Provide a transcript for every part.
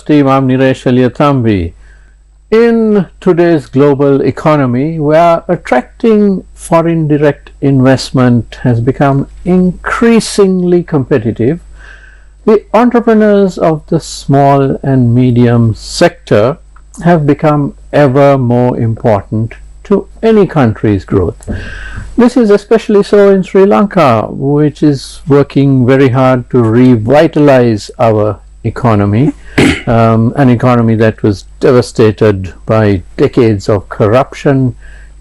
team, I'm Niresh Aliathambi. In today's global economy, where attracting foreign direct investment has become increasingly competitive, the entrepreneurs of the small and medium sector have become ever more important to any country's growth. This is especially so in Sri Lanka, which is working very hard to revitalize our economy, an economy that was devastated by decades of corruption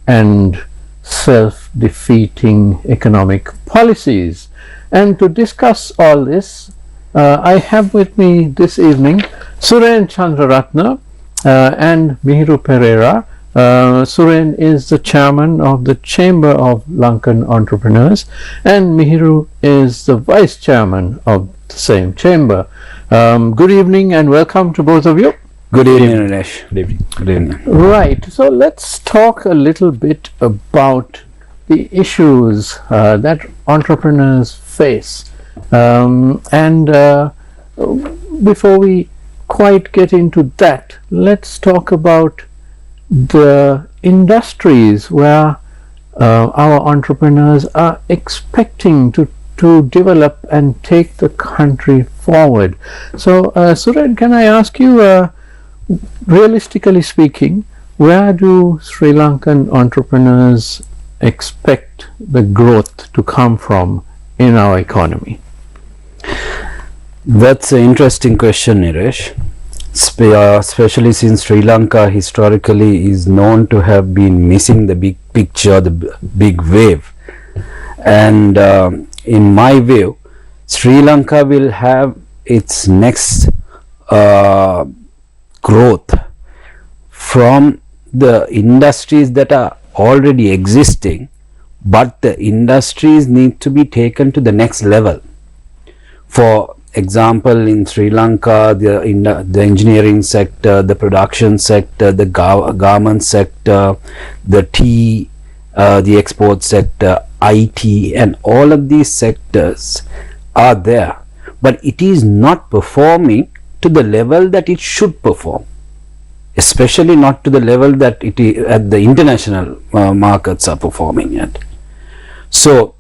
and self-defeating economic policies. And to discuss all this, I have with me this evening Suren Chandraratna and Mihiru Perera. Suren is the chairman of the Chamber of Lankan Entrepreneurs, and Mihiru is the vice chairman of the same chamber. Good evening and welcome to both of you. Good evening, Nilesh. Good evening. Good evening. Right, so let's talk a little bit about the issues that entrepreneurs face. Before we quite get into that, let's talk about the industries where our entrepreneurs are expecting to develop and take the country forward. So, Suren, can I ask you, realistically speaking, where do Sri Lankan entrepreneurs expect the growth to come from in our economy? That's an interesting question, Niresh. Especially since Sri Lanka historically is known to have been missing the big picture, the big wave. And in my view, Sri Lanka will have its next growth from the industries that are already existing, but the industries need to be taken to the next level. For example, in Sri Lanka, the engineering sector, the production sector, the garment sector, the tea, the export sector, IT, and all of these sectors are there, but it is not performing to the level that it should perform, especially not to the level that it is at the international markets are performing at. So,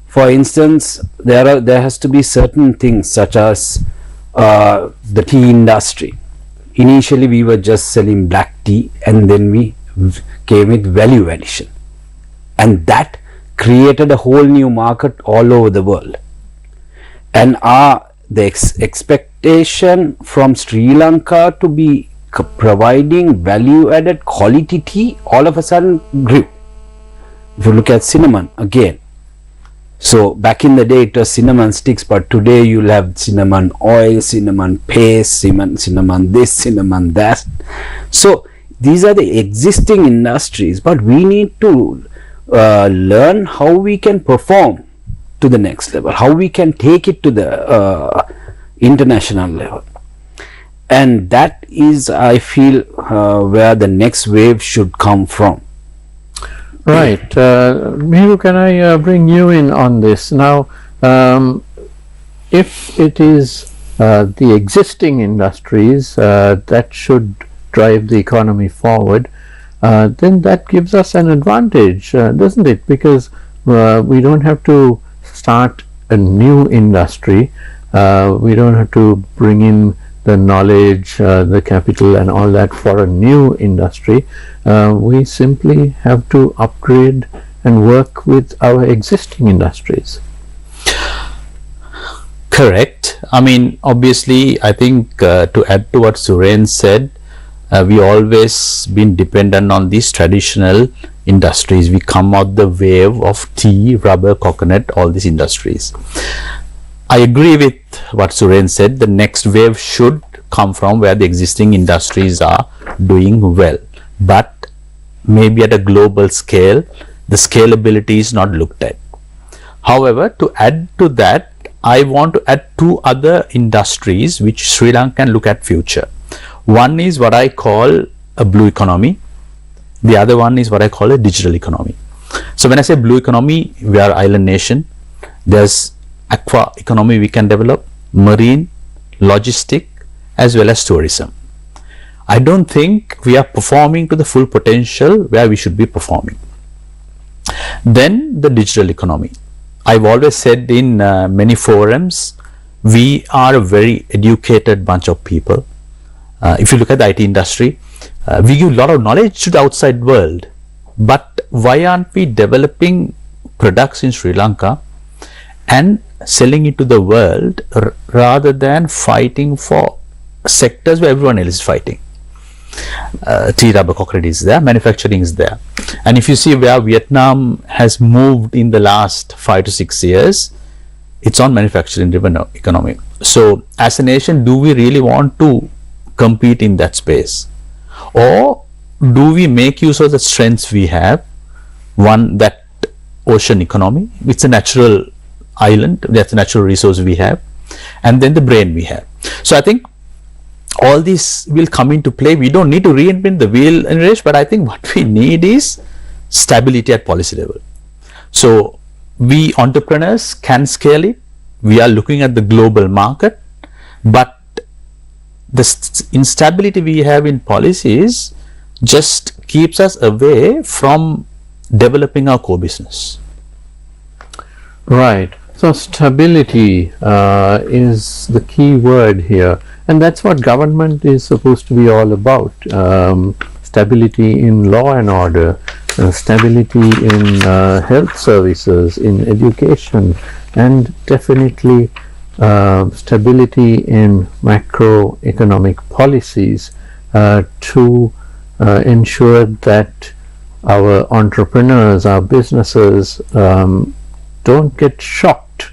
for instance, there has to be certain things such as the tea industry. Initially, we were just selling black tea, and then we came with value addition, and that created a whole new market all over the world. And the expectation from Sri Lanka to be providing value added quality tea all of a sudden grew. If you look at cinnamon again, so back in the day it was cinnamon sticks, but today you'll have cinnamon oil, cinnamon paste, cinnamon this, cinnamon that. So these are the existing industries, but we need to learn how we can perform to the next level, how we can take it to the international level. And that is, I feel, where the next wave should come from. Right. Mihiru, can I bring you in on this? Now, if it is the existing industries that should drive the economy forward, then that gives us an advantage, doesn't it? Because we don't have to start a new industry. We don't have to bring in the knowledge, the capital and all that for a new industry. We simply have to upgrade and work with our existing industries. Correct. I mean, obviously, I think to add to what Suren said, we always been dependent on these traditional industries. We come out the wave of tea, rubber, coconut, all these industries. I agree with what Suren said. The next wave should come from where the existing industries are doing well, but maybe at a global scale, the scalability is not looked at. However, to add to that, I want to add two other industries which Sri Lanka can look at future. One is what I call a blue economy. The other one is what I call a digital economy. So when I say blue economy, we are island nation. There's aqua economy we can develop, marine, logistic, as well as tourism. I don't think we are performing to the full potential where we should be performing. Then the digital economy. I've always said in many forums, we are a very educated bunch of people. If you look at the IT industry, we give a lot of knowledge to the outside world. But why aren't we developing products in Sri Lanka and selling it to the world rather than fighting for sectors where everyone else is fighting? Tea, rubber, concrete is there, manufacturing is there. And if you see where Vietnam has moved in the last 5 to 6 years, it's on manufacturing driven economy. So as a nation, do we really want to compete in that space, or do we make use of the strengths we have? One, that ocean economy, it's a natural island, that's a natural resource we have, and then the brain we have. So I think all this will come into play. We don't need to reinvent the wheel in race, but I think what we need is stability at policy level. So we entrepreneurs can scale it. We are looking at the global market, but the instability we have in policies just keeps us away from developing our core business. Right. So stability is the key word here, and that's what government is supposed to be all about. Stability in law and order, stability in health services, in education, and definitely stability in macroeconomic policies to ensure that our entrepreneurs, our businesses don't get shocked.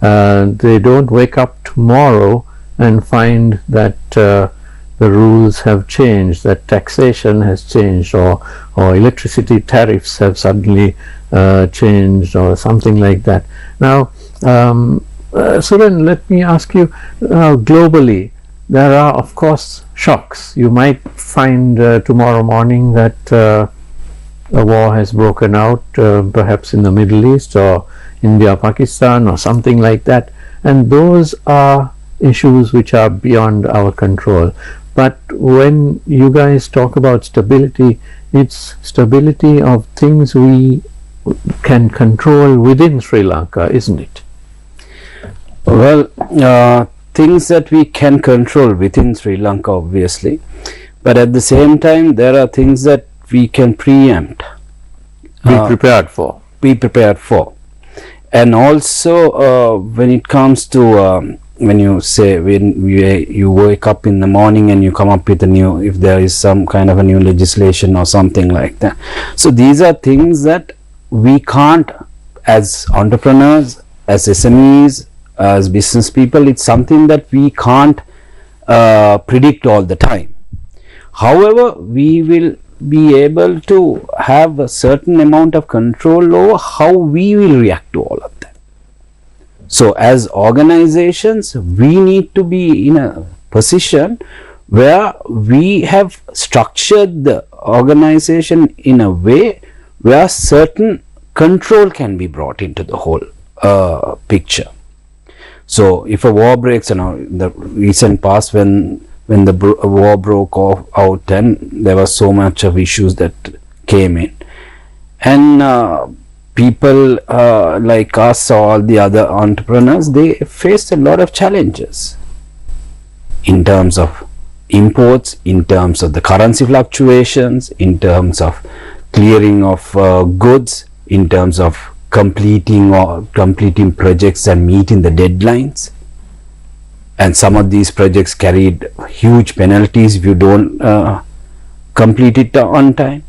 They don't wake up tomorrow and find that the rules have changed, that taxation has changed, or electricity tariffs have suddenly changed, or something like that. Now, Suren, let me ask you, globally, there are of course shocks. You might find tomorrow morning that a war has broken out, perhaps in the Middle East or India, Pakistan, or something like that, and those are issues which are beyond our control. But when you guys talk about stability, it's stability of things we can control within Sri Lanka, isn't it? Well, things that we can control within Sri Lanka, obviously, but at the same time there are things that we can preempt, Be prepared for. And also when it comes to when you say, when you wake up in the morning and you come up with a new, if there is some kind of a new legislation or something like that. So these are things that we can't, as entrepreneurs, as SMEs, as business people, it's something that we can't predict all the time. However, we will be able to have a certain amount of control over how we will react to all of that. So as organizations, we need to be in a position where we have structured the organization in a way where certain control can be brought into the whole picture. So if a war breaks, in the recent past, when the war broke out and there was so much of issues that came in, and people like us or all the other entrepreneurs, they faced a lot of challenges in terms of imports, in terms of the currency fluctuations, in terms of clearing of goods, in terms of completing projects and meeting the deadlines. And some of these projects carried huge penalties if you don't complete it on time.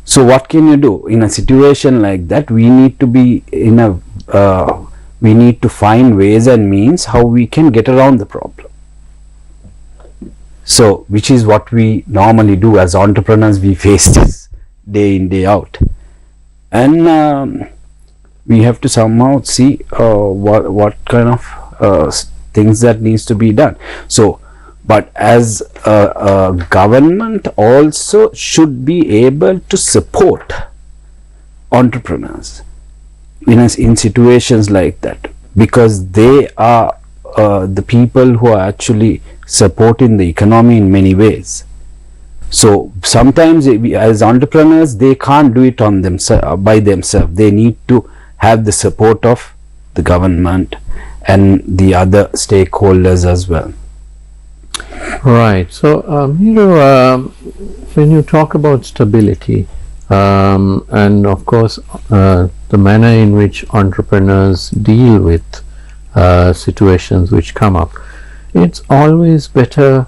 So what can you do in a situation like that? We need to be in a we need to find ways and means how we can get around the problem. So which is what we normally do as entrepreneurs. We face this day in, day out, and we have to somehow see what kind of things that needs to be done. So, but as a government also should be able to support entrepreneurs in situations like that, because they are the people who are actually supporting the economy in many ways. So sometimes as entrepreneurs, they can't do it on themselves, by themselves. They need to have the support of the government and the other stakeholders as well. Right. So, Mihiru, when you talk about stability, and of course the manner in which entrepreneurs deal with situations which come up, it's always better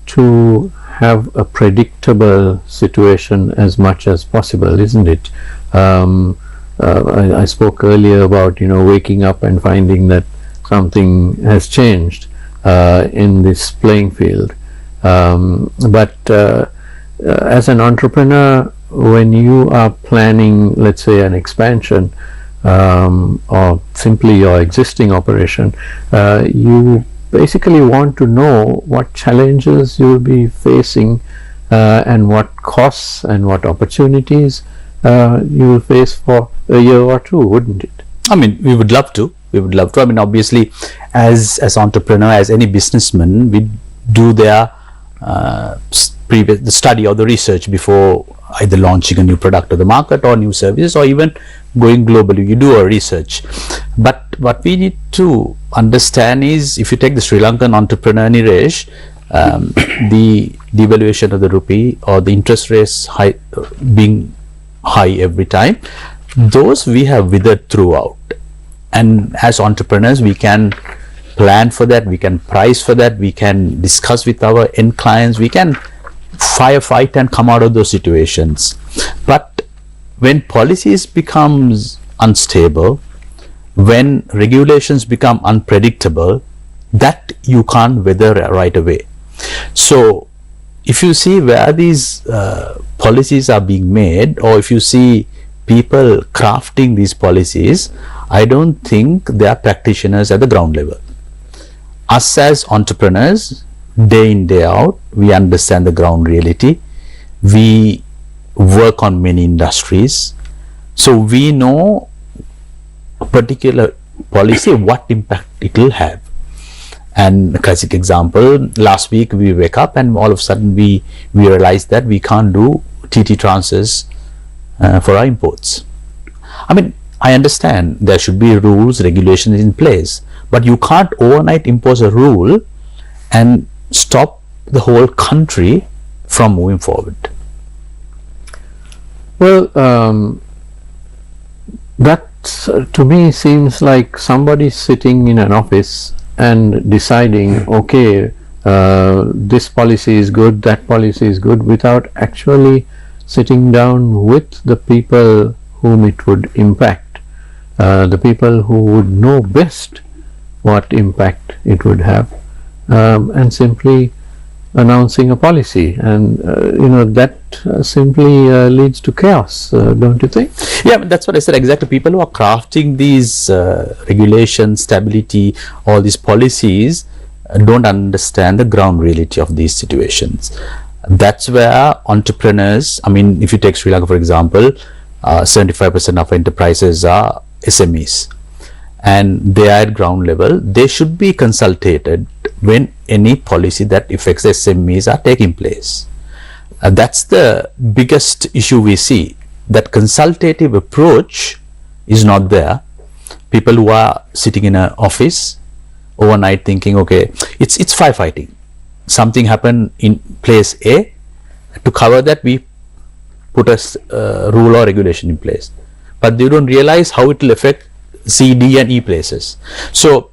to have a predictable situation as much as possible, isn't it? I spoke earlier about, waking up and finding that something has changed in this playing field. But as an entrepreneur, when you are planning, let's say, an expansion or simply your existing operation, you basically want to know what challenges you will be facing and what costs and what opportunities you will face for a year or two, wouldn't it? I mean, we would love to. I mean, obviously, as entrepreneur, as any businessman, we do their the study or the research before either launching a new product to the market or new services, or even going globally. You do a research. But what we need to understand is, if you take the Sri Lankan entrepreneur, Niresh, the devaluation of the rupee or the interest rates being high every time, those we have withered throughout. And as entrepreneurs, we can plan for that, we can price for that, we can discuss with our end clients, we can firefight and come out of those situations. But when policies becomes unstable, when regulations become unpredictable, that you can't weather right away. So if you see where these policies are being made, or if you see people crafting these policies, I don't think they are practitioners at the ground level. Us as entrepreneurs, day in, day out, we understand the ground reality. We work on many industries, so we know a particular policy, what impact it will have. And a classic example, last week we wake up and all of a sudden we realize that we can't do TT transfers for our imports. I mean, I understand there should be rules, regulations in place, but you can't overnight impose a rule and stop the whole country from moving forward. Well, that to me seems like somebody sitting in an office and deciding, okay, this policy is good, that policy is good, without actually sitting down with the people whom it would impact, the people who would know best what impact it would have, and simply announcing a policy, and that simply leads to chaos, don't you think? Yeah, that's what I said exactly. People who are crafting these regulations, stability, all these policies don't understand the ground reality of these situations. That's where entrepreneurs, I mean, if you take Sri Lanka for example, 75% of enterprises are SMEs, and they are at ground level. They should be consulted when any policy that affects SMEs are taking place. That's the biggest issue we see, that consultative approach is not there. People who are sitting in an office overnight thinking, okay, it's firefighting. Something happened in place A, to cover that we put a rule or regulation in place, but they don't realize how it will affect C, D and E places. So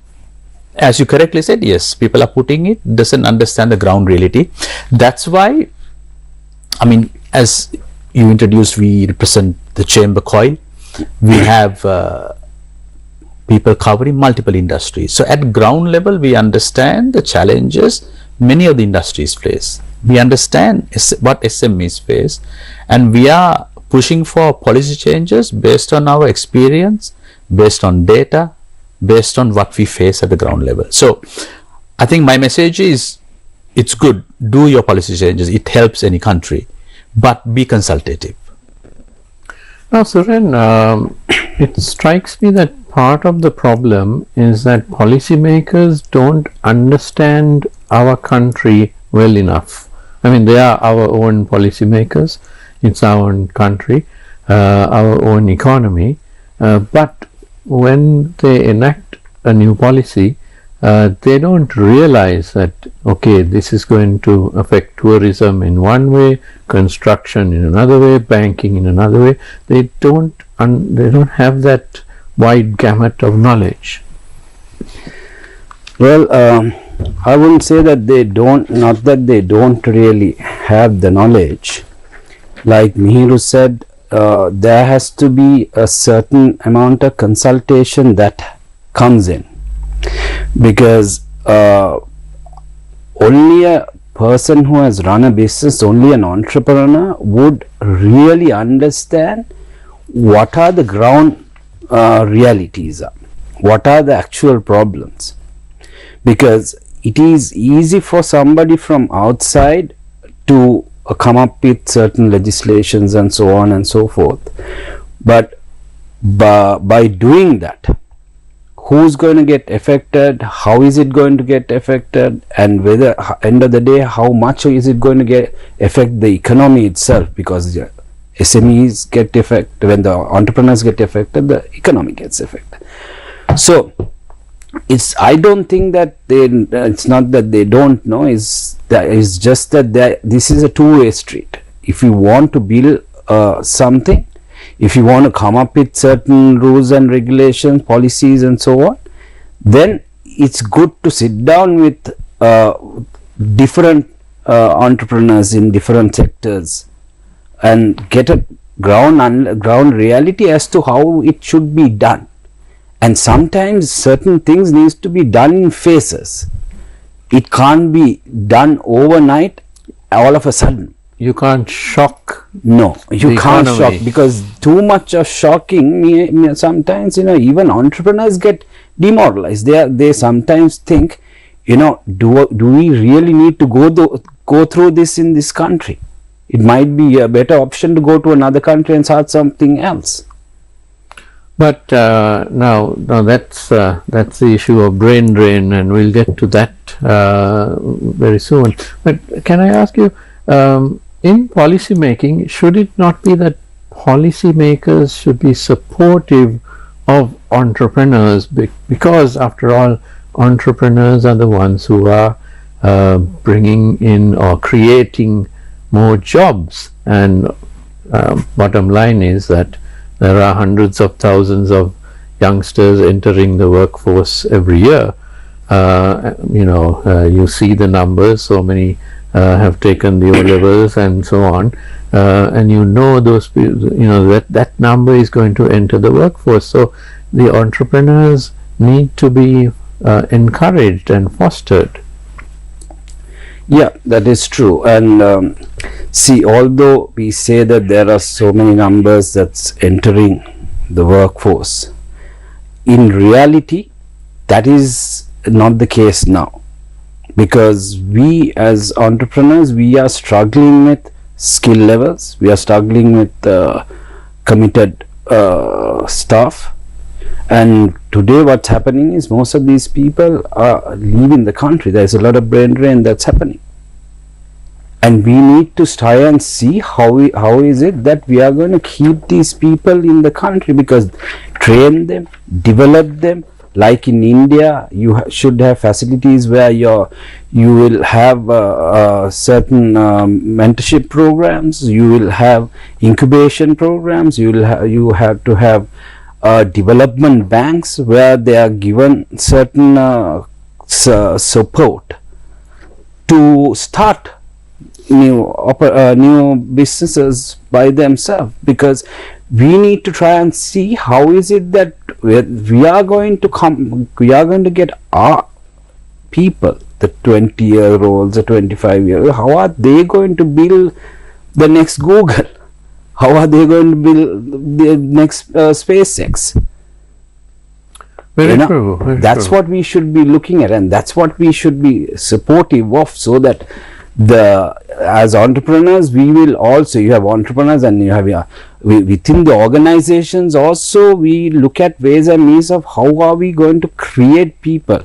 as you correctly said, yes, people are putting it, doesn't understand the ground reality. That's why, I mean, as you introduced, we represent the chamber coil. We have people covering multiple industries. So at ground level, we understand the challenges many of the industries face. We understand what SMEs face, and we are pushing for policy changes based on our experience, based on data, based on what we face at the ground level. So I think my message is, it's good, do your policy changes, it helps any country, but be consultative. Now, Suren, it strikes me that part of the problem is that policymakers don't understand our country well enough. I mean, they are our own policymakers, it's our own country, our own economy, but when they enact a new policy, they don't realize that, okay, this is going to affect tourism in one way, construction in another way, banking in another way. They don't have that wide gamut of knowledge. Well, I wouldn't say that they don't, not that they don't really have the knowledge. Like Mihiru said, there has to be a certain amount of consultation that comes in, because only a person who has run a business, only an entrepreneur would really understand what are the ground realities are, what are the actual problems. Because it is easy for somebody from outside to come up with certain legislations and so on and so forth, but by doing that, who's going to get affected, how is it going to get affected, and whether end of the day how much is it going to affect the economy itself, because the SMEs get affected, when the entrepreneurs get affected, the economy gets affected. So I don't think that it's not that they don't know, it's just that this is a two-way street. If you want to build something, if you want to come up with certain rules and regulations, policies and so on, then it's good to sit down with different entrepreneurs in different sectors and get a ground reality as to how it should be done. And sometimes certain things needs to be done in phases. It can't be done overnight, all of a sudden. You can't shock. No, you can't economy. shock, because too much of shocking, sometimes, even entrepreneurs get demoralized. They sometimes think, do we really need to go through this in this country? It might be a better option to go to another country and start something else. But now that's the issue of brain drain, and we'll get to that very soon. But can I ask you, in policy making, should it not be that policymakers should be supportive of entrepreneurs, because after all, entrepreneurs are the ones who are bringing in or creating more jobs, and bottom line is that there are hundreds of thousands of youngsters entering the workforce every year. You see the numbers, so many have taken the O-levels and so on, and those people, that number is going to enter the workforce. So the entrepreneurs need to be encouraged and fostered. Yeah, that is true. And see, although we say that there are so many numbers that's entering the workforce, in reality that is not the case now, because we as entrepreneurs, we are struggling with skill levels, we are struggling with committed staff. And today what's happening is most of these people are leaving the country. There's a lot of brain drain that's happening, and we need to try and see how is it that we are going to keep these people in the country, because train them, develop them. Like in India, you should have facilities where you will have certain mentorship programs, you will have incubation programs, you have to have development banks where they are given certain support to start new businesses by themselves, because we need to try and see how is it that we are going to get our people, the 20-year-olds, the 25-year-olds, how are they going to build the next Google? How are they going to build the next SpaceX? Very true. That's what we should be looking at, and that's what we should be supportive of, so that as entrepreneurs, we will also, you have entrepreneurs and you have within the organizations also, we look at ways and means of how are we going to create people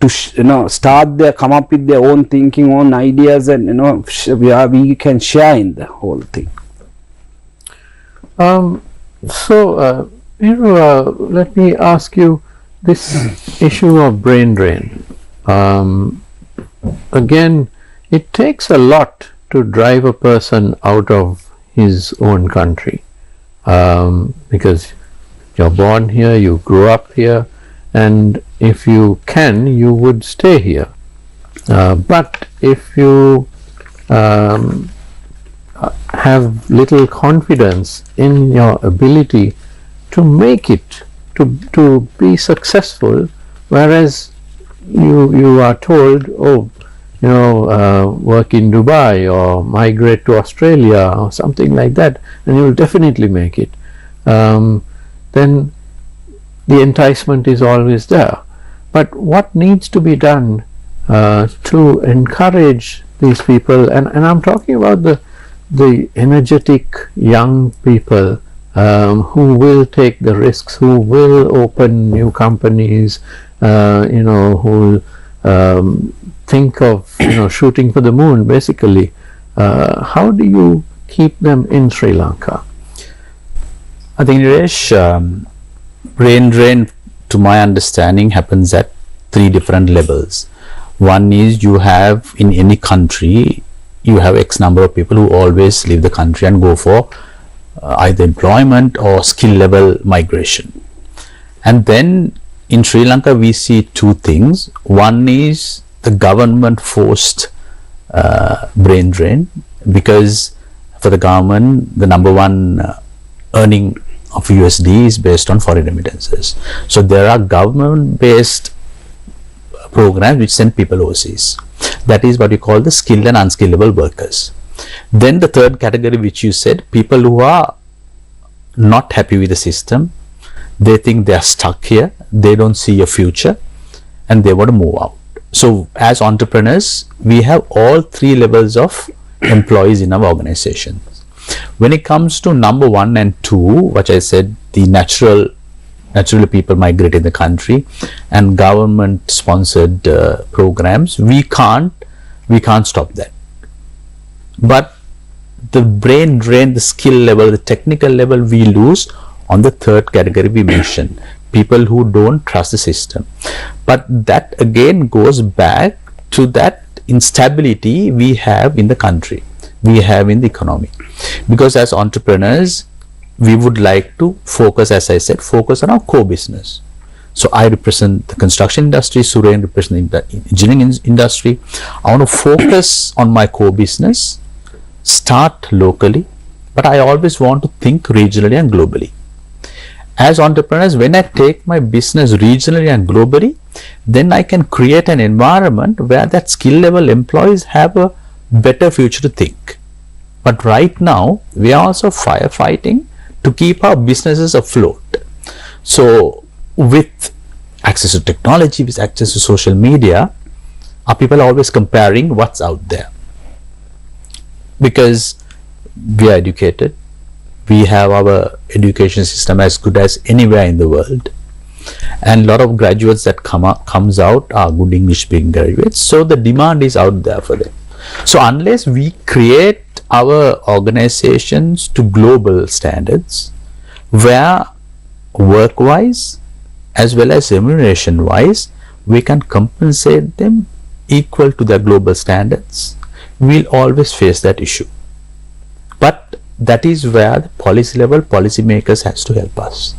to come up with their own thinking, own ideas, and we can share in the whole thing. Mihiru, let me ask you this issue of brain drain. Again, it takes a lot to drive a person out of his own country, because you're born here, you grew up here, and if you can, you would stay here. But if you have little confidence in your ability to make it, to be successful, whereas you are told, work in Dubai or migrate to Australia or something like that, and you will definitely make it, then the enticement is always there. But what needs to be done to encourage these people, and I'm talking about the energetic young people who will take the risks, who will open new companies, who will think of shooting for the moon, basically. How do you keep them in Sri Lanka? I think, Niresh, brain drain, to my understanding, happens at 3 different levels. One is, you have in any country, you have X number of people who always leave the country and go for either employment or skill level migration. And then in Sri Lanka we see 2 things. One is the government forced brain drain, because for the government the number 1 earning of USD is based on foreign remittances. So there are government based programs which send people overseas. That is what we call the skilled and unskillable workers. Then the third category, which you said, people who are not happy with the system, they think they are stuck here, they don't see a future, and they want to move out. So as entrepreneurs, we have all 3 levels of employees in our organizations. When it comes to number 1 and 2, which I said, the naturally people migrate in the country and government sponsored programs, we can't stop that. But the brain drain, the skill level, the technical level, we lose on the third category we mentioned, people who don't trust the system. But that again goes back to that instability we have in the country, we have in the economy. Because as entrepreneurs, we would like to focus, as I said, focus on our core business. So I represent the construction industry, Suren represents the engineering industry. I want to focus on my core business, start locally, but I always want to think regionally and globally. As entrepreneurs, when I take my business regionally and globally, then I can create an environment where that skill level employees have a better future to think. But right now, we are also firefighting to keep our businesses afloat. So with access to technology, with access to social media, our people are always comparing what's out there. Because we are educated, we have our education system as good as anywhere in the world, and a lot of graduates that comes out are good English speaking graduates, so the demand is out there for them. So unless we create our organizations to global standards, where work wise as well as remuneration wise we can compensate them equal to their global standards, we'll always face that issue. But that is where the policy level policymakers has to help us.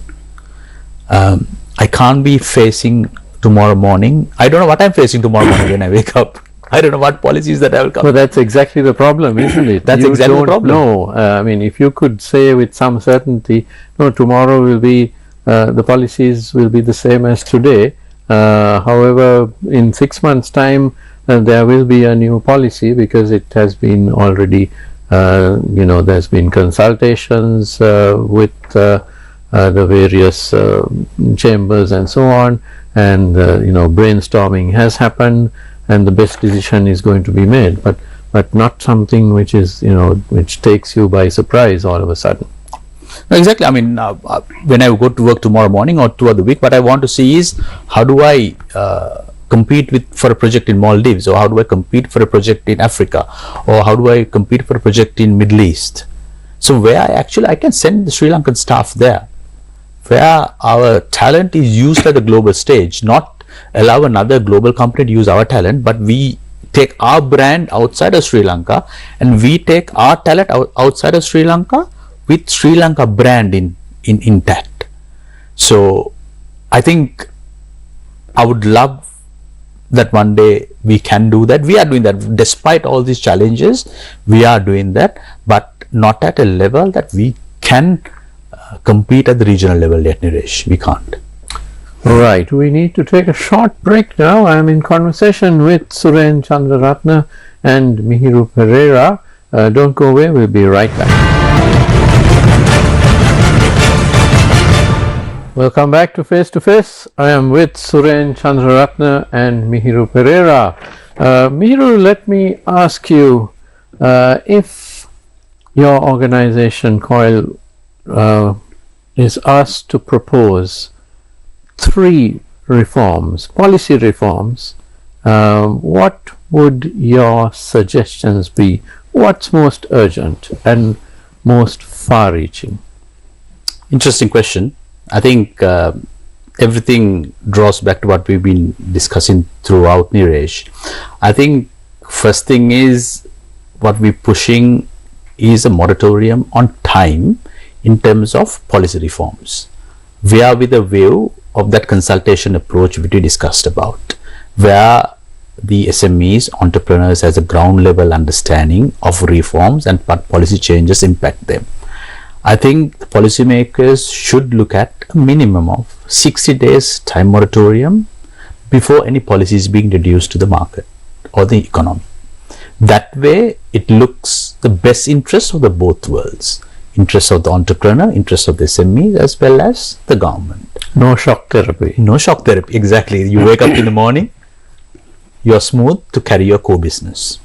I can't be facing tomorrow morning, I don't know what I'm facing tomorrow morning when I wake up. I don't know what policies that I will come. Well, that's exactly the problem, isn't it? That's exactly the problem. No, I mean, if you could say with some certainty, no, tomorrow will be, the policies will be the same as today. However, in 6 months' time, there will be a new policy, because it has been already, there's been consultations with the various chambers and so on, and brainstorming has happened, and the best decision is going to be made, but not something which is which takes you by surprise all of a sudden. No, exactly. I mean, when I go to work tomorrow morning or throughout the week, what I want to see is how do I compete for a project in Maldives, or how do I compete for a project in Africa, or how do I compete for a project in Middle East? So where I can send the Sri Lankan staff there, where our talent is used at the global stage, not allow another global company to use our talent, but we take our brand outside of Sri Lanka and we take our talent outside of Sri Lanka with Sri Lanka brand intact. So I think I would love that one day we can do that. We are doing that despite all these challenges. We are doing that, but not at a level that we can compete at the regional level yet, Niresh. We can't. Right, we need to take a short break now. I am in conversation with Suren, Chandraratna and Mihiru Perera. Don't go away, we'll be right back. Welcome back to Face to Face. I am with Suren, Chandraratna and Mihiru Perera. Mihiru, let me ask you, if your organization COIL is asked to propose 3 reforms, policy reforms, what would your suggestions be? What's most urgent and most far-reaching? Interesting question. I think everything draws back to what we've been discussing throughout, Niresh. I think first thing is what we're pushing is a moratorium on time in terms of policy reforms. We are with a view of that consultation approach which we discussed about, where the SMEs, entrepreneurs has a ground level understanding of reforms and what policy changes impact them. I think the policymakers should look at a minimum of 60 days time moratorium before any policy is being reduced to the market or the economy. That way it looks the best interest of the both worlds, interest of the entrepreneur, interest of the SME as well as the government. No shock therapy. No shock therapy, exactly. You wake up in the morning, you're smooth to carry your core business.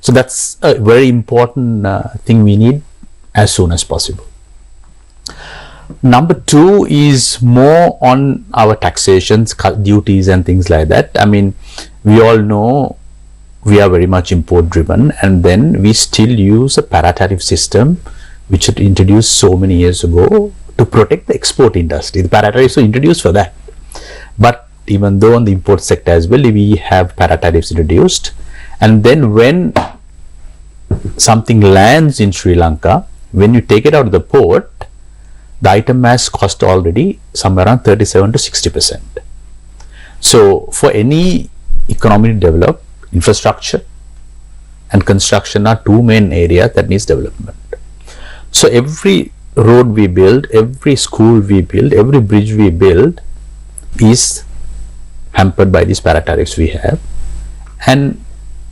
So that's a very important thing we need as soon as possible. Number 2 is more on our taxations, duties and things like that. I mean, we all know we are very much import driven, and then we still use a para-tariff system which was introduced so many years ago to protect the export industry. The para-tariffs were introduced for that. But even though on the import sector as well, we have para-tariffs introduced, and then when something lands in Sri Lanka, when you take it out of the port, the item has cost already somewhere around 37 to 60%. So for any economy to develop, infrastructure and construction are 2 main areas that needs development. So every road we build, every school we build, every bridge we build is hampered by these para-tariffs we have. And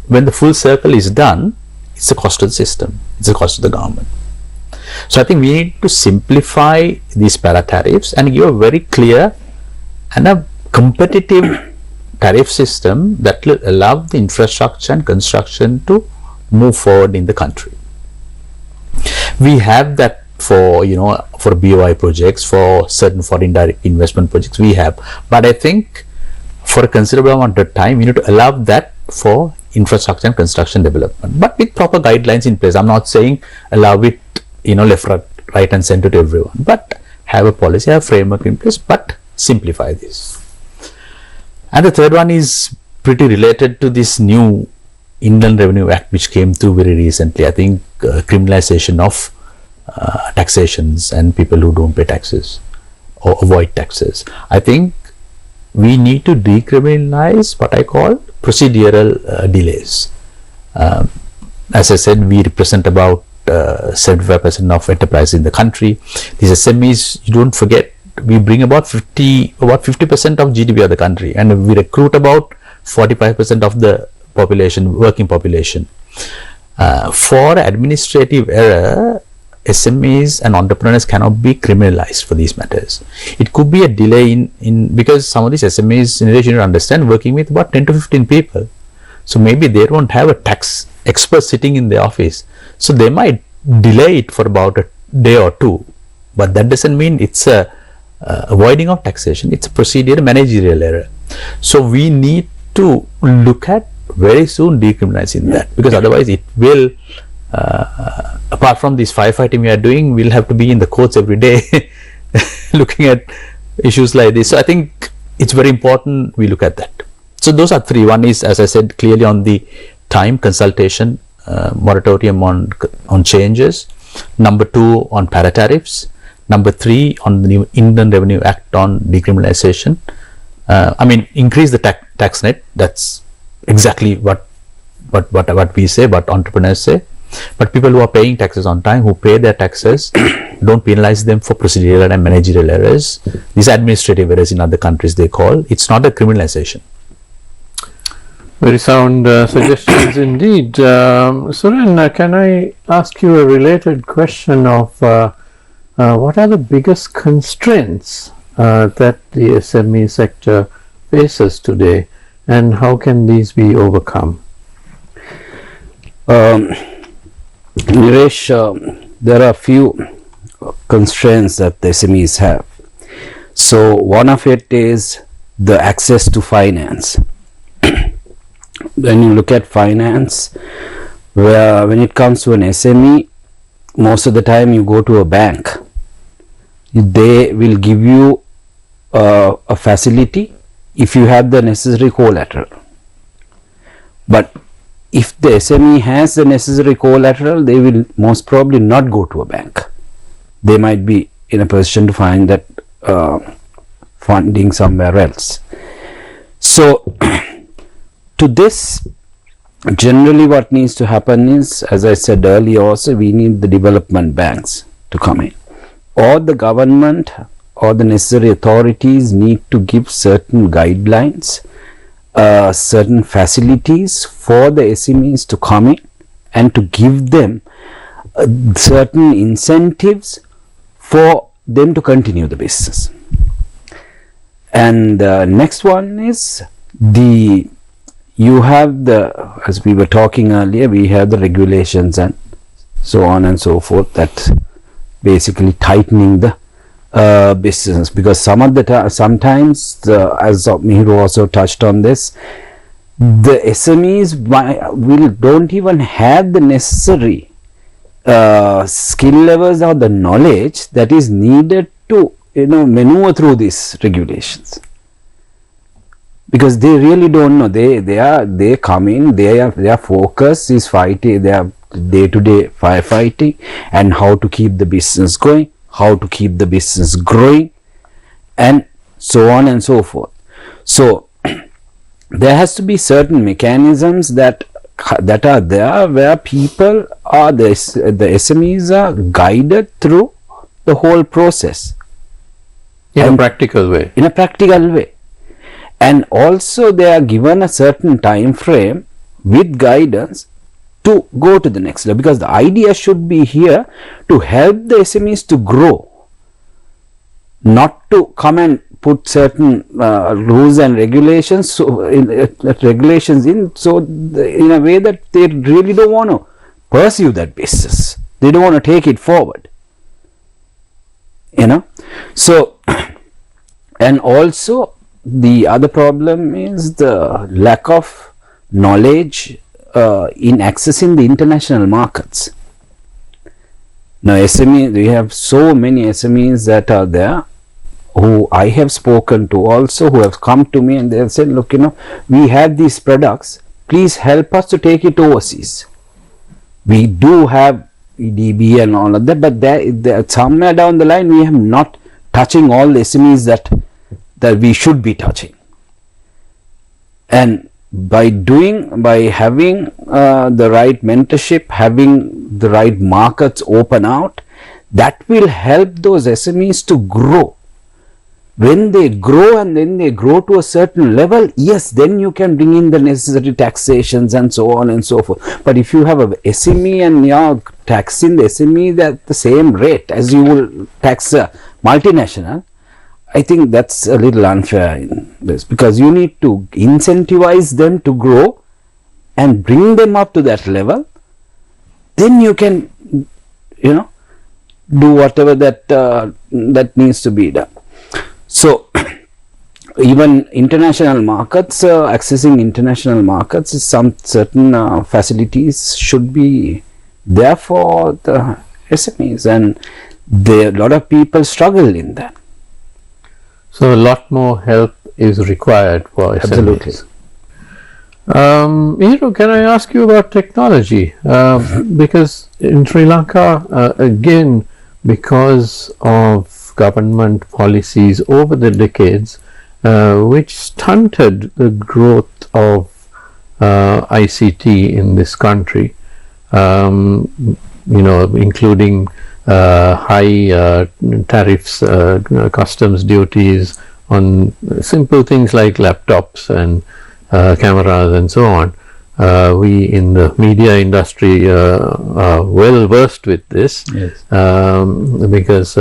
when the full circle is done, it's the cost of the system, it's the cost of the government. So I think we need to simplify these para-tariffs and give a very clear and a competitive tariff system that will allow the infrastructure and construction to move forward in the country. We have that for, for BOI projects, for certain foreign direct investment projects we have, but I think for a considerable amount of time we need to allow that for infrastructure and construction development, but with proper guidelines in place. I'm not saying allow it left, right and center to everyone, but have a policy, have a framework in place, but simplify this. And the third one is pretty related to this new Inland Revenue Act which came through very recently. I think criminalization of taxations and people who don't pay taxes or avoid taxes. I think we need to decriminalize what I call procedural delays. As I said, we represent about 75% of enterprises in the country. These SMEs, you don't forget, we bring about 50% of GDP of the country, and we recruit about 45% of the population, working population. For administrative error, SMEs and entrepreneurs cannot be criminalized for these matters. It could be a delay in because some of these SMEs, in relation to understand, working with about 10 to 15 people. So maybe they don't have a tax expert sitting in the office. So they might delay it for about a day or 2. But that doesn't mean it's a avoiding of taxation. It's a procedural managerial error. So we need to look at very soon decriminalizing that, because otherwise it will, apart from this firefighting we are doing, we'll have to be in the courts every day looking at issues like this. So I think it's very important we look at that. So those are three. One is, as I said, clearly on the time consultation, moratorium on changes. Number two, on para-tariffs. Number three, on the new Indian Revenue Act on decriminalization. I mean, increase the tax net. That's exactly what we say, what entrepreneurs say. But people who are paying taxes on time, who pay their taxes, don't penalize them for procedural and managerial errors. These administrative errors in other countries they call. It's not a criminalization. Very sound suggestions indeed. Suren, can I ask you a related question of what are the biggest constraints that the SME sector faces today, and how can these be overcome? Niresh, there are a few constraints that the SMEs have. So one of it is the access to finance. When you look at finance, when it comes to an SME, most of the time you go to a bank. They will give you a facility if you have the necessary collateral. But if the SME has the necessary collateral, they will most probably not go to a bank. They might be in a position to find that funding somewhere else. So to this, generally what needs to happen is, as I said earlier also, we need the development banks to come in, or the government or the necessary authorities need to give certain guidelines, certain facilities for the SMEs to come in and to give them certain incentives for them to continue the business. And the next one is you have the, as we were talking earlier, we have the regulations and so on and so forth, that basically tightening the business, because sometimes as Mihiru also touched on this, the SMEs don't even have the necessary skill levels or the knowledge that is needed to maneuver through these regulations, because they really don't know. They come in, their focus is fighting, their day-to-day firefighting, and how to keep the business going, how to keep the business growing, and so on and so forth. So there has to be certain mechanisms that are there where people are, the SMEs are guided through the whole process in a practical way. And also they are given a certain time frame with guidance to go to the next level, because the idea should be here to help the SMEs to grow, not to come and put certain rules and regulations, so in a way that they really don't want to pursue that business. They don't want to take it forward. So, and also the other problem is the lack of knowledge in accessing the international markets. Now we have so many SMEs that are there, who I have spoken to also, who have come to me and they have said, look, we have these products, please help us to take it overseas. We do have EDB and all of that, but somewhere down the line we have not touching all the SMEs that we should be touching. And by having the right mentorship, having the right markets open out, that will help those SMEs to grow. When they grow and then they grow to a certain level, yes, then you can bring in the necessary taxations and so on and so forth. But if you have a SME and you are taxing the SME at the same rate as you will tax a multinational, I think that's a little unfair in this, because you need to incentivize them to grow and bring them up to that level. Then you can, do whatever that needs to be done. So even international markets, accessing international markets, is some certain facilities should be there for the SMEs, and a lot of people struggle in that. So a lot more help is required for SMEs. Absolutely. Mihiru, can I ask you about technology? Because in Sri Lanka, again, because of government policies over the decades, which stunted the growth of ICT in this country, including high tariffs, customs duties on simple things like laptops and cameras and so on. We in the media industry are well versed with this. Yes. Because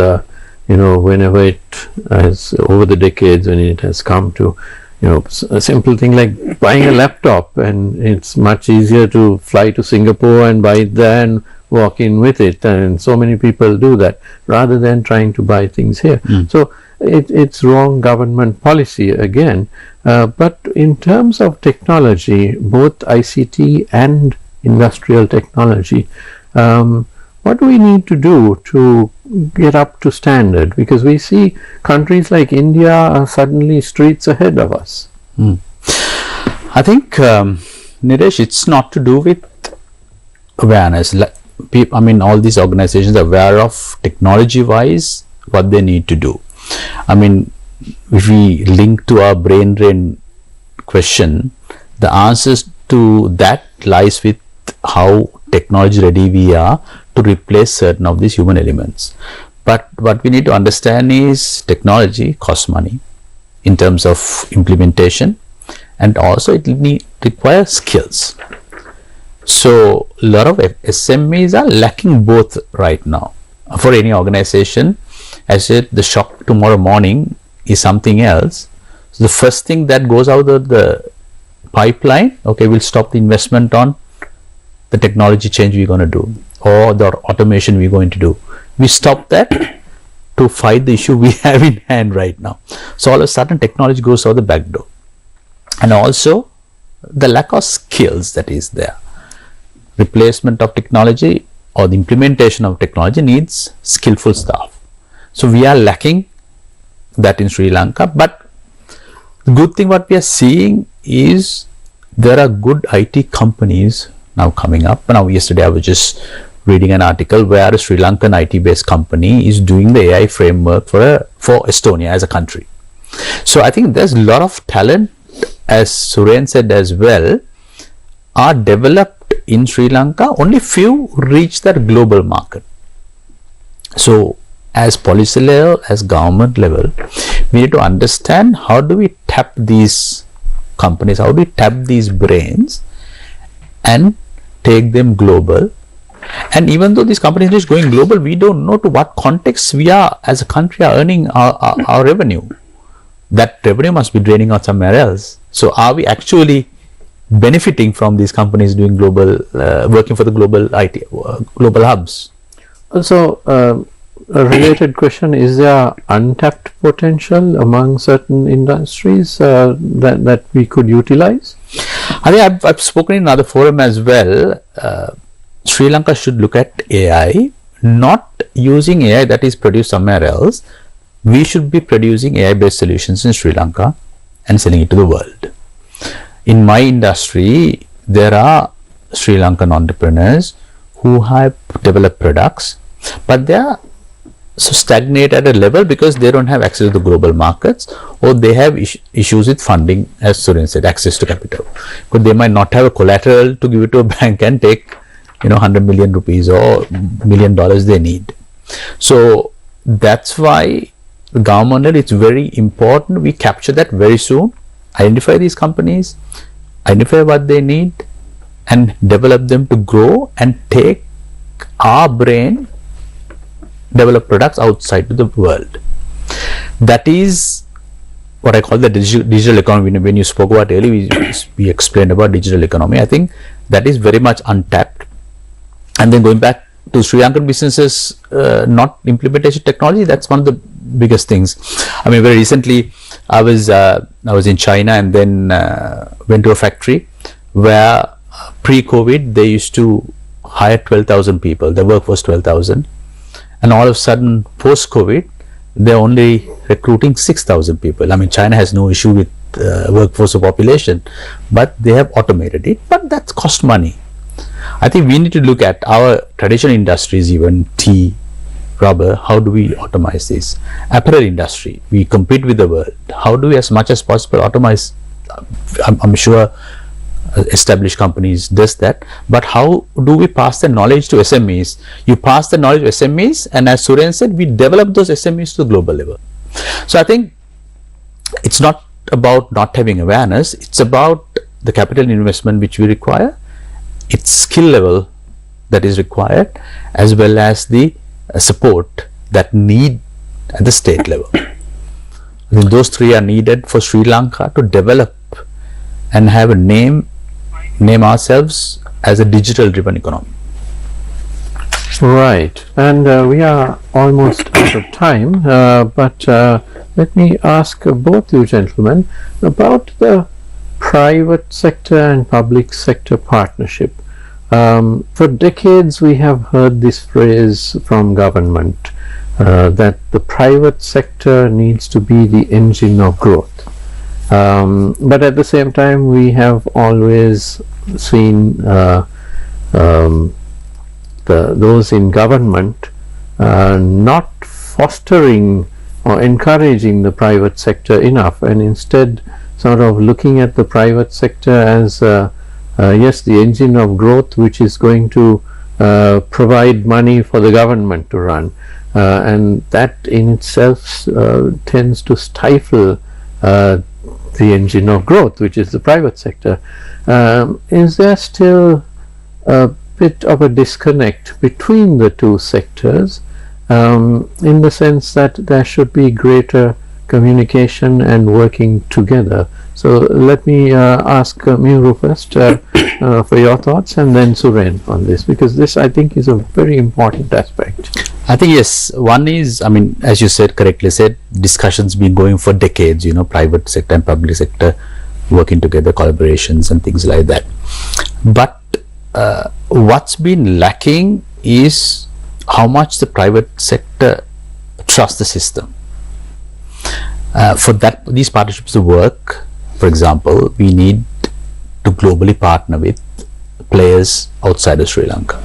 whenever it has, over the decades, when it has come to a simple thing like buying a laptop, and it's much easier to fly to Singapore and buy it there and walk in with it, and so many people do that rather than trying to buy things here. So it's wrong government policy again. But in terms of technology, both ICT and industrial technology, what do we need to do to get up to standard? Because we see countries like India are suddenly streets ahead of us. I think, Niresh, it's not to do with awareness. All these organizations are aware of technology wise what they need to do. If we link to our brain drain question, the answers to that lies with how technology ready we are to replace certain of these human elements. But what we need to understand is technology costs money in terms of implementation, and also it requires skills. So a lot of SMEs are lacking both right now. For any organization, as I said, the shock tomorrow morning is something else. So the first thing that goes out of the pipeline, okay, we'll stop the investment on the technology change we're going to do, or the automation we're going to do. We stop that to fight the issue we have in hand right now. So all of a sudden technology goes out the back door. And also the lack of skills that is there. Replacement of technology or the implementation of technology needs skillful staff. So we are lacking that in Sri Lanka. But the good thing what we are seeing is there are good IT companies now coming up. Now yesterday I was just reading an article where a Sri Lankan IT based company is doing the AI framework for Estonia as a country. So I think there's a lot of talent, as Suren said as well, are developed in Sri Lanka. Only few reach that global market. So as policy level, as government level, we need to understand how do we tap these companies, how do we tap these brains and take them global. And even though these companies are going global, we don't know to what context we are as a country are earning our revenue. That revenue must be draining out somewhere else. So are we actually benefiting from these companies doing global, working for the global IT, global hubs? Also, a related question, is there untapped potential among certain industries that we could utilize? I think I've spoken in another forum as well. Sri Lanka should look at AI, not using AI that is produced somewhere else. We should be producing AI based solutions in Sri Lanka and selling it to the world. In my industry, there are Sri Lankan entrepreneurs who have developed products, but they are so stagnate at a level because they don't have access to the global markets, or they have issues with funding, as Suren said, access to capital. Because they might not have a collateral to give it to a bank and take 100 million rupees or $1 million they need. So that's why the government, it's very important we capture that very soon, identify these companies, identify what they need and develop them to grow and take our brain, develop products outside to the world. That is what I call the digital economy. When you spoke about earlier, we explained about digital economy. I think that is very much untapped. And then going back to Sri Lankan businesses, not implementation technology, that's one of the biggest things. I mean, very recently I was in China, and then went to a factory where pre-COVID they used to hire 12,000 people. The work was 12,000, and all of a sudden post-COVID they're only recruiting 6,000 people. I mean, China has no issue with workforce or population, but they have automated it, but that's cost money. I think we need to look at our traditional industries, even tea, rubber. How do we automate this? Apparel industry, we compete with the world. How do we, as much as possible, automate? I'm sure established companies does that, but how do we pass the knowledge to SMEs? You pass the knowledge to SMEs, and as Suren said, we develop those SMEs to the global level. So I think it's not about not having awareness, it's about the capital investment which we require, its skill level that is required, as well as the support that need at the state level. I think those three are needed for Sri Lanka to develop and have a name ourselves as a digital driven economy. Right, and we are almost out of time, but let me ask both you gentlemen about the private sector and public sector partnership. For decades we have heard this phrase from government that the private sector needs to be the engine of growth. But at the same time we have always seen those in government not fostering or encouraging the private sector enough, and instead sort of looking at the private sector as yes, the engine of growth which is going to provide money for the government to run, and that in itself tends to stifle the engine of growth, which is the private sector. Is there still a bit of a disconnect between the two sectors, in the sense that there should be greater communication and working together? So let me ask Mihiru first for your thoughts, and then Suren on this, because this I think is a very important aspect. I think yes, one is, I mean, as you said, correctly said, discussions been going for decades, you know, private sector and public sector working together, collaborations and things like that. But what's been lacking is how much the private sector trusts the system. For that, these partnerships to work, for example, we need to globally partner with players outside of Sri Lanka.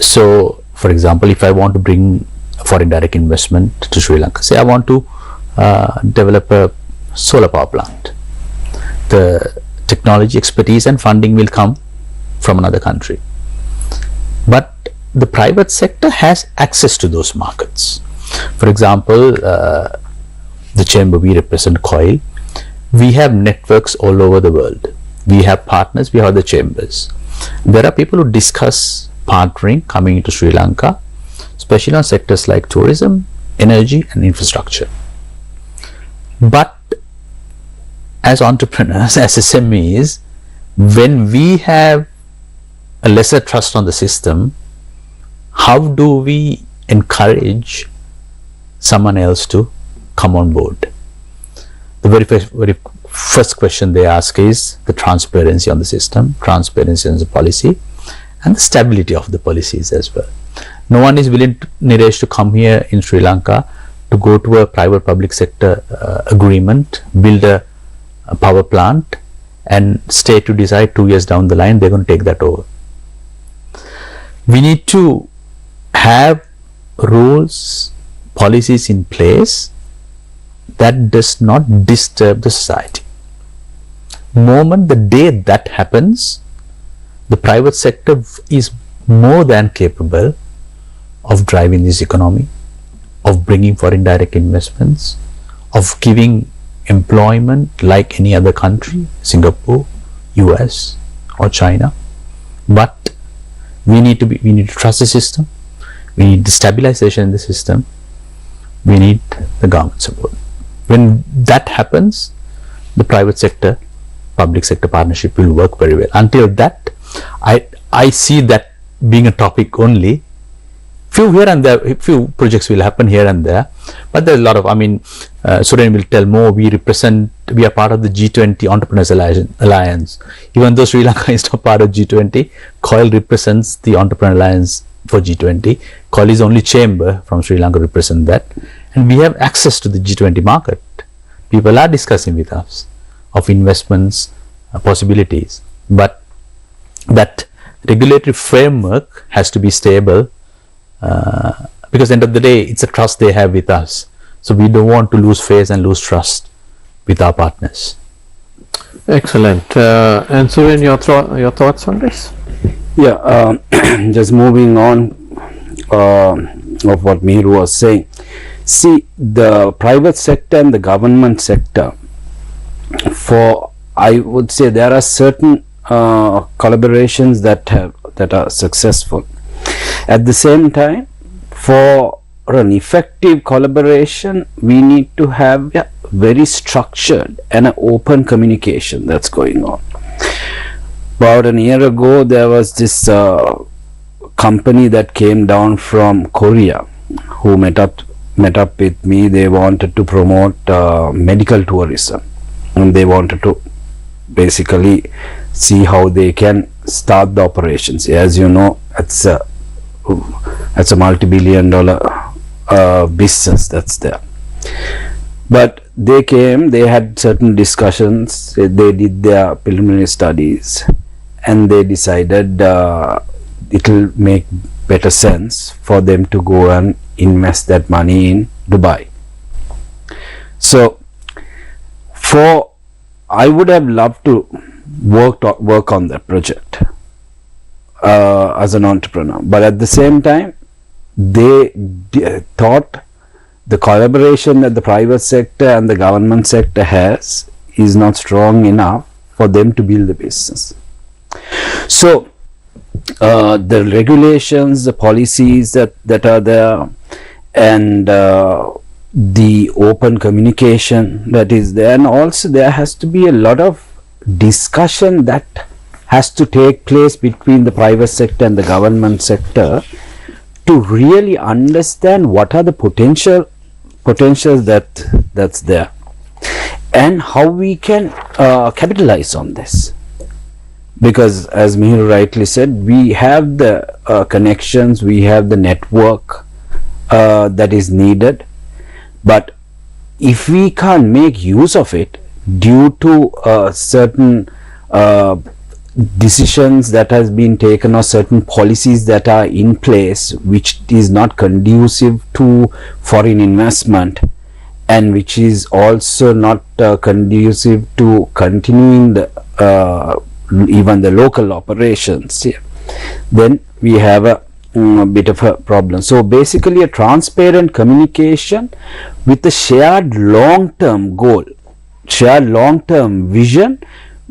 So, for example, if I want to bring foreign direct investment to Sri Lanka, say I want to develop a solar power plant, the technology, expertise and funding will come from another country, but the private sector has access to those markets. For example, the chamber we represent, COIL, we have networks all over the world. We have partners, we have the chambers. There are people who discuss partnering, coming into Sri Lanka, especially on sectors like tourism, energy and infrastructure. But as entrepreneurs, as SMEs, when we have a lesser trust on the system, how do we encourage someone else to come on board? The very first question they ask is the transparency on the system, transparency on the policy, and the stability of the policies as well. No one is willing, Niresh, to come here in Sri Lanka to go to a private public sector agreement, build a power plant and stay to decide 2 years down the line they're going to take that over. We need to have rules, policies in place that does not disturb the society. The day that happens, the private sector is more than capable of driving this economy, of bringing foreign direct investments, of giving employment like any other country, Singapore, US or China. But we need to trust the system, we need the stabilization in the system, we need the government support. When that happens, the private sector, public sector partnership will work very well. Until that, I see that being a topic only, few here and there, few projects will happen here and there, but there's a lot of, I mean, Suren will tell more. We are part of the G20 Entrepreneurs Alliance. Even though Sri Lanka is not part of G20, COIL represents the Entrepreneur Alliance for G20. COIL is only chamber from Sri Lanka represent that, and we have access to the G20 market. People are discussing with us of investments possibilities, but that regulatory framework has to be stable, because at the end of the day it's a trust they have with us, so we don't want to lose faith and lose trust with our partners. Excellent. And Suren, your thoughts on this? Yeah, just moving on of what Mihiru was saying. See, the private sector and the government sector, I would say there are certain collaborations that are successful. At the same time, for an effective collaboration, we need to have a very structured and an open communication that's going on. About a year ago, there was this company that came down from Korea who met up with me. They wanted to promote medical tourism, and they wanted to basically see how they can start the operations. As you know, it's a multi-billion-dollar business that's there. But they came, they had certain discussions, they did their preliminary studies, and they decided it will make better sense for them to go and invest that money in Dubai. So I would have loved to work on that project as an entrepreneur, but at the same time they thought the collaboration that the private sector and the government sector has is not strong enough for them to build the business. So the regulations, the policies that are there, and the open communication that is there, and also there has to be a lot of discussion that has to take place between the private sector and the government sector to really understand what are the potentials that's there, and how we can capitalize on this. Because as Mihiru rightly said, we have the connections, we have the network that is needed, but if we can't make use of it due to certain decisions that has been taken or certain policies that are in place which is not conducive to foreign investment, and which is also not conducive to continuing the even the local operations, then we have a bit of a problem. So basically a transparent communication with a shared long-term goal, shared long-term vision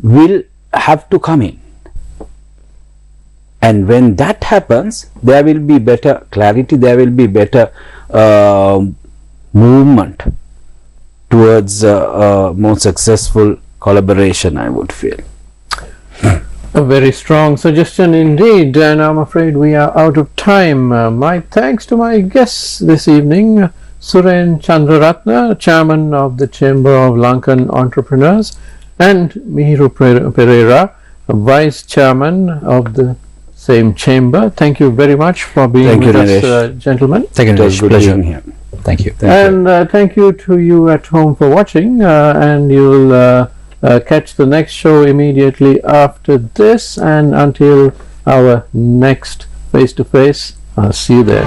will have to come in, and when that happens, there will be better clarity, there will be better movement towards a more successful collaboration, I would feel. A very strong suggestion indeed, and I'm afraid we are out of time. My thanks to my guests this evening, Suren Chandraratna, Chairman of the Chamber of Lankan Entrepreneurs, and Mihiru Perera, Vice Chairman of the same chamber. Thank you very much for being with us, gentlemen. Thank you. It was pleasure here. Thank you. Thank you to you at home for watching, and you'll catch the next show immediately after this, and until our next face-to-face, I'll see you there.